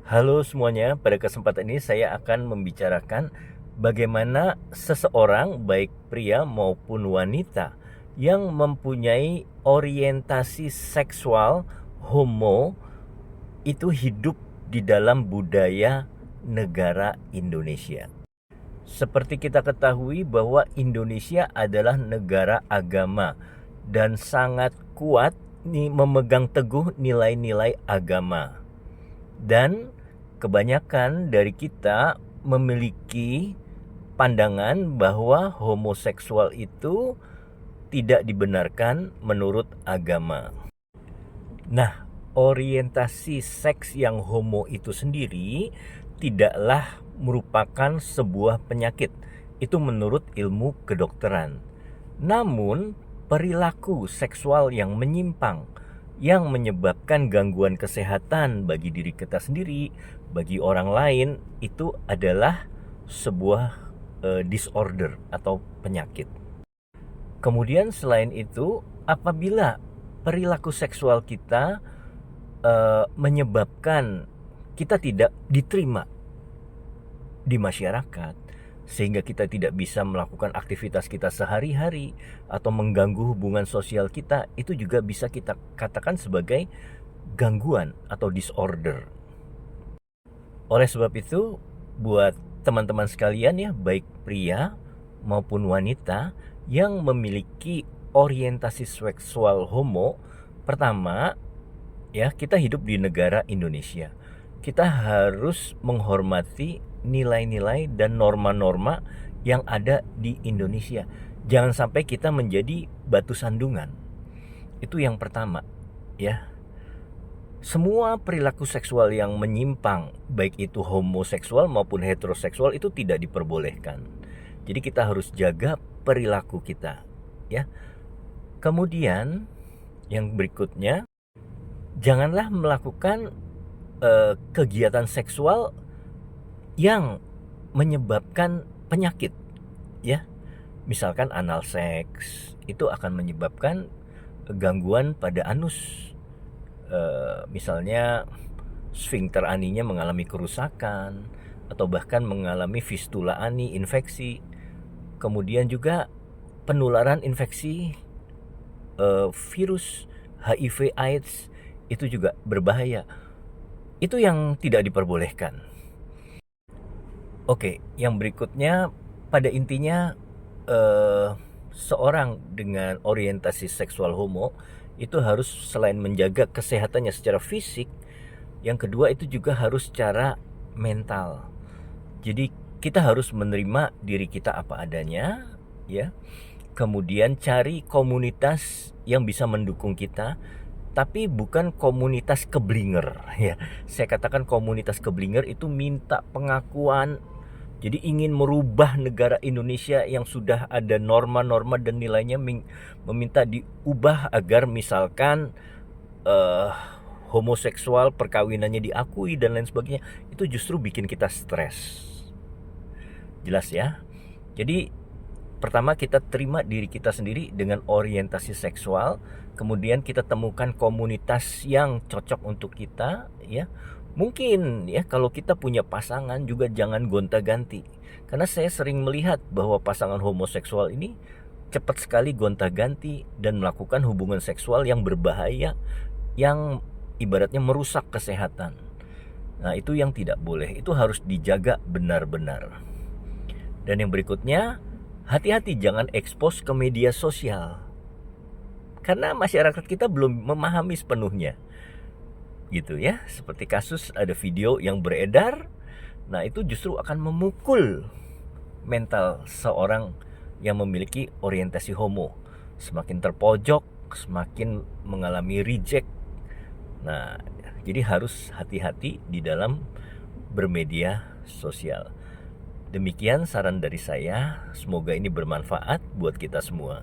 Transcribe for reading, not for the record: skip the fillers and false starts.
Halo semuanya, pada kesempatan ini saya akan membicarakan bagaimana seseorang, baik pria maupun wanita, yang mempunyai orientasi seksual homo itu hidup di dalam budaya negara Indonesia. Seperti kita ketahui bahwa Indonesia adalah negara agama dan sangat kuat memegang teguh nilai-nilai agama. Dan kebanyakan dari kita memiliki pandangan bahwa homoseksual itu tidak dibenarkan menurut agama. Nah, orientasi seks yang homo itu sendiri tidaklah merupakan sebuah penyakit. Itu menurut ilmu kedokteran. Namun, perilaku seksual yang menyimpang yang menyebabkan gangguan kesehatan bagi diri kita sendiri, bagi orang lain, itu adalah sebuah disorder atau penyakit. Kemudian selain itu, apabila perilaku seksual kita menyebabkan kita tidak diterima di masyarakat, sehingga kita tidak bisa melakukan aktivitas kita sehari-hari atau mengganggu hubungan sosial kita, itu juga bisa kita katakan sebagai gangguan atau disorder. Oleh sebab itu, buat teman-teman sekalian ya, baik pria maupun wanita yang memiliki orientasi seksual homo, pertama ya, kita hidup di negara Indonesia. Kita harus menghormati nilai-nilai dan norma-norma yang ada di Indonesia. Jangan sampai kita menjadi batu sandungan. Itu yang pertama, ya. Semua perilaku seksual yang menyimpang, baik itu homoseksual maupun heteroseksual, itu tidak diperbolehkan. Jadi kita harus jaga perilaku kita, ya. Kemudian yang berikutnya, janganlah melakukan kegiatan seksual yang menyebabkan penyakit, ya. Misalkan anal seks itu akan menyebabkan gangguan pada anus. Misalnya sfinkter aninya mengalami kerusakan atau bahkan mengalami fistula ani, infeksi. Kemudian juga penularan infeksi virus HIV AIDS itu juga berbahaya. Itu yang tidak diperbolehkan. Oke, yang berikutnya pada intinya seorang dengan orientasi seksual homo itu harus selain menjaga kesehatannya secara fisik, yang kedua itu juga harus secara mental. Jadi kita harus menerima diri kita apa adanya, ya. Kemudian cari komunitas yang bisa mendukung kita, tapi bukan komunitas keblinger ya. Saya katakan komunitas keblinger itu minta pengakuan. Jadi ingin merubah negara Indonesia yang sudah ada norma-norma dan nilainya, meminta diubah agar misalkan homoseksual perkawinannya diakui dan lain sebagainya. Itu justru bikin kita stres. Jelas ya. Jadi pertama kita terima diri kita sendiri dengan orientasi seksual, kemudian kita temukan komunitas yang cocok untuk kita, ya. Mungkin ya kalau kita punya pasangan juga jangan gonta-ganti. Karena saya sering melihat bahwa pasangan homoseksual ini cepat sekali gonta-ganti dan melakukan hubungan seksual yang berbahaya, yang ibaratnya merusak kesehatan. Nah, itu yang tidak boleh. Itu harus dijaga benar-benar. Dan yang berikutnya, hati-hati jangan ekspos ke media sosial. Karena masyarakat kita belum memahami sepenuhnya. Gitu ya, seperti kasus ada video yang beredar. Nah, itu justru akan memukul mental seorang yang memiliki orientasi homo. Semakin terpojok, semakin mengalami reject. Nah, jadi harus hati-hati di dalam bermedia sosial. Demikian saran dari saya, semoga ini bermanfaat buat kita semua.